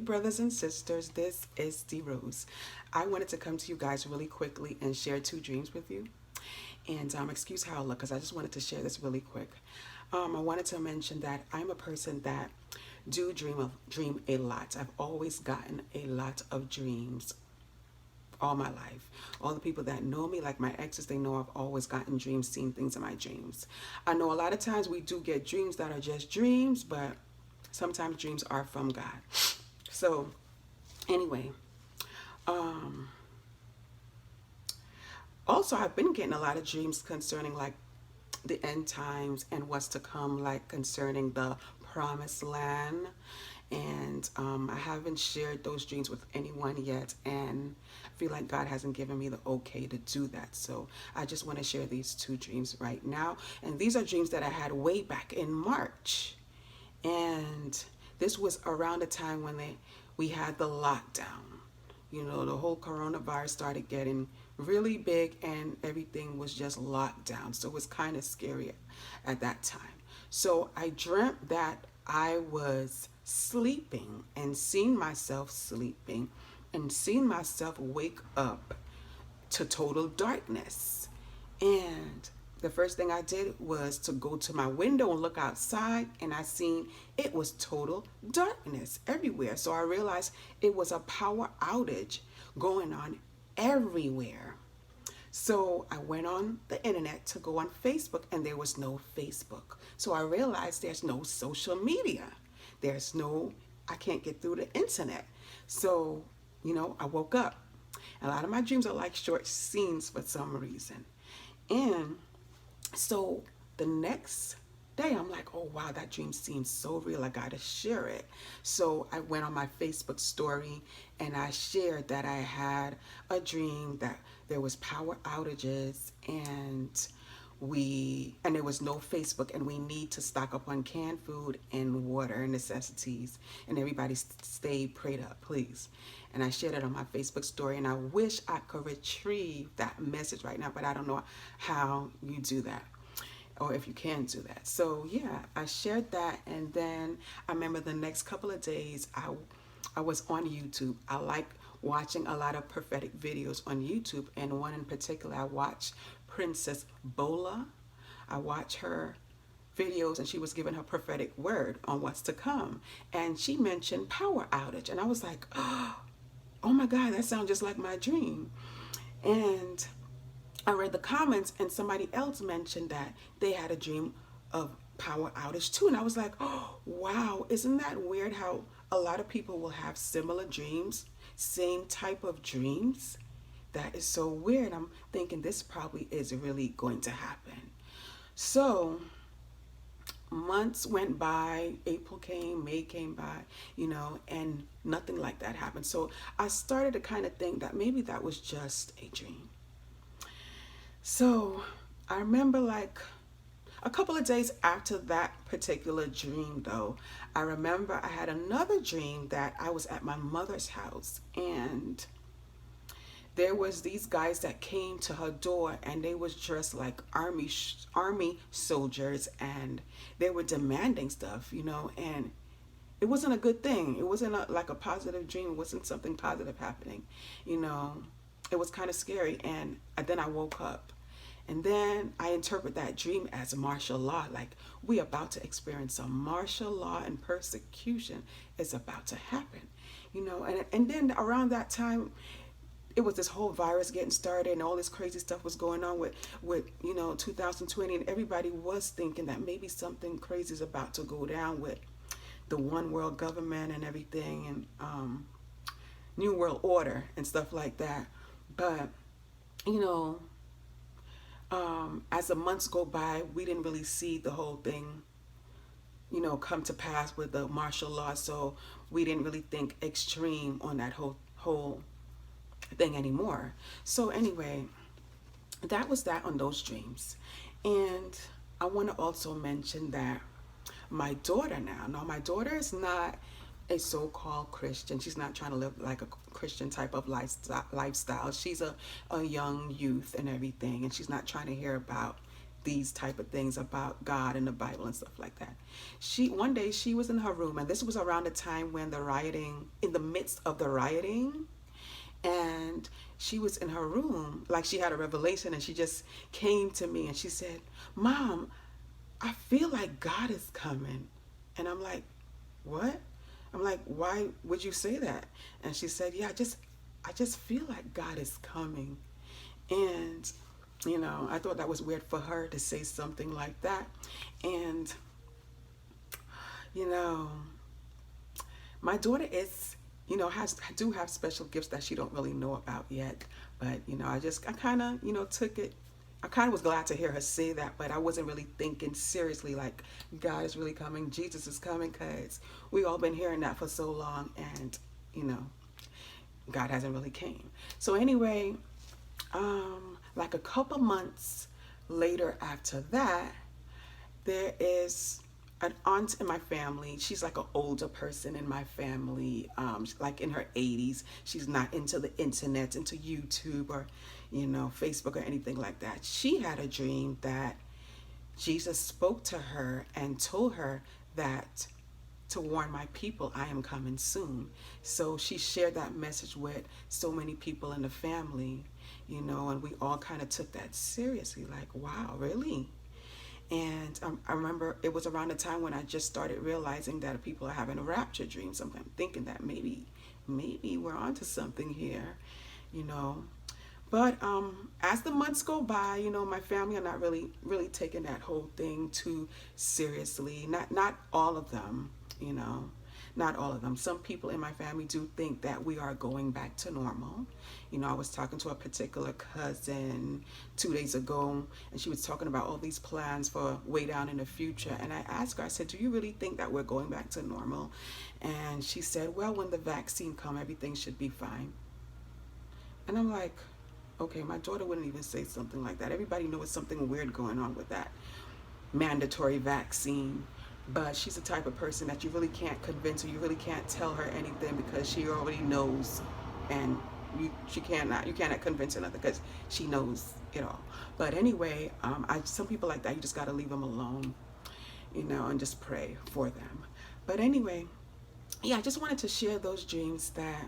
brothers and sisters, this is D Rose. I wanted to come to you guys really quickly and share two dreams with you. And excuse how I look, because I just wanted to share this really quick. I wanted to mention that I'm a person that do dream a lot. I've always gotten a lot of dreams all my life. All the people that know me, like my exes, they know I've always gotten dreams, seen things in my dreams. I know a lot of times we do get dreams that are just dreams, but sometimes dreams are from God. So anyway, also I've been getting a lot of dreams concerning like the end times and what's to come, like concerning the promised land. And I haven't shared those dreams with anyone yet, and I feel like God hasn't given me the okay to do that. So I just want to share these two dreams right now. And these are dreams that I had way back in March. And this was around the time when we had the lockdown. You know, the whole coronavirus started getting really big and everything was just locked down. So it was kind of scary at that time. So I dreamt that I was sleeping and seeing myself sleeping and seeing myself wake up to total darkness. And the first thing I did was to go to my window and look outside, and I seen it was total darkness everywhere. So I realized it was a power outage going on everywhere. So I went on the internet to go on Facebook, and there was no Facebook. So I realized there's no social media. I can't get through the internet. So, I woke up. A lot of my dreams are like short scenes for some reason. And so the next day, I'm like, oh wow, that dream seems so real. I gotta share it. So I went on my Facebook story and I shared that I had a dream that there was power outages and there was no Facebook, and we need to stock up on canned food and water and necessities, and everybody stay prayed up, please. And I shared it on my Facebook story, and I wish I could retrieve that message right now, but I don't know how you do that, or if you can do that. So yeah, I shared that, and then I remember the next couple of days I was on YouTube. I like watching a lot of prophetic videos on YouTube, and one in particular I watched Princess Bola. I watched her videos, and she was giving her prophetic word on what's to come, and she mentioned power outage, and I was like, oh my God, that sounds just like my dream. And I read the comments, and somebody else mentioned that they had a dream of power outage too, and I was like, oh wow, isn't that weird how a lot of people will have similar dreams, same type of dreams? That is so weird. I'm thinking this probably is really going to happen. So months went by, April came, May came by, and nothing like that happened. So I started to kind of think that maybe that was just a dream. So I remember like a couple of days after that particular dream though, I remember I had another dream that I was at my mother's house, and there was these guys that came to her door, and they was dressed like army soldiers, and they were demanding stuff, and it wasn't a good thing. It wasn't like a positive dream. It wasn't something positive happening. It was kind of scary. And then I woke up, and then I interpret that dream as martial law, like we about to experience some martial law, and persecution is about to happen, and then around that time, it was this whole virus getting started, and all this crazy stuff was going on with 2020, and everybody was thinking that maybe something crazy is about to go down with the one world government and everything, and new world order and stuff like that. But as the months go by, we didn't really see the whole thing come to pass with the martial law, so we didn't really think extreme on that whole thing anymore. So anyway, that was that on those dreams. And I want to also mention that my daughter now my daughter is not a so-called Christian. She's not trying to live like a Christian type of lifestyle. She's a young youth and everything, and she's not trying to hear about these type of things about God and the Bible and stuff like that. One day she was in her room, and this was around the time when the rioting, in the midst of the rioting, and she was in her room, like she had a revelation, and she just came to me and she said, "Mom, I feel like God is coming." And I'm like, "What?" I'm like, "Why would you say that?" And she said, "Yeah, I just feel like God is coming." And I thought that was weird for her to say something like that. And you know, my daughter is, has do have special gifts that she don't really know about yet. But I kind of, took it. I kind of was glad to hear her say that, but I wasn't really thinking seriously like God is really coming, Jesus is coming, because we all been hearing that for so long, and you know, God hasn't really came. So anyway, like a couple months later after that, there is an aunt in my family. She's like an older person in my family, like in her 80s. She's not into the internet, into YouTube or, Facebook or anything like that. She had a dream that Jesus spoke to her and told her that to warn my people, I am coming soon. So she shared that message with so many people in the family, and we all kind of took that seriously, like, wow, really? And I remember it was around the time when I just started realizing that people are having a rapture dream. So I'm thinking that maybe we're onto something here, you know. But as the months go by, my family are not really taking that whole thing too seriously. Not all of them, you know. Not all of them. Some people in my family do think that we are going back to normal. I was talking to a particular cousin 2 days ago, and she was talking about all these plans for way down in the future. And I asked her, I said, "Do you really think that we're going back to normal?" And she said, "Well, when the vaccine comes, everything should be fine." And I'm like, okay, my daughter wouldn't even say something like that. Everybody knows something weird going on with that mandatory vaccine. But she's the type of person that you really can't convince her. You really can't tell her anything because she already knows, and you cannot convince her nothing because she knows it all. But anyway, some people like that, you just got to leave them alone, and just pray for them. But anyway, yeah, I just wanted to share those dreams that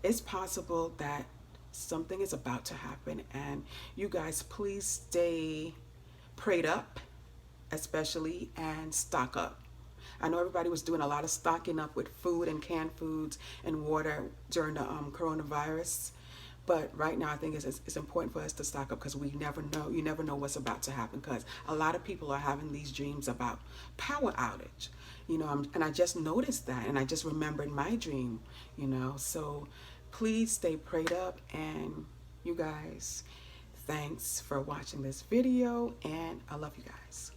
it's possible that something is about to happen, and you guys please stay prayed up, especially, and stock up. I know everybody was doing a lot of stocking up with food and canned foods and water during the coronavirus. But right now, I think it's important for us to stock up because we never know. You never know what's about to happen because a lot of people are having these dreams about power outage. And I just noticed that, and I just remembered my dream. So please stay prayed up, and you guys, thanks for watching this video, and I love you guys.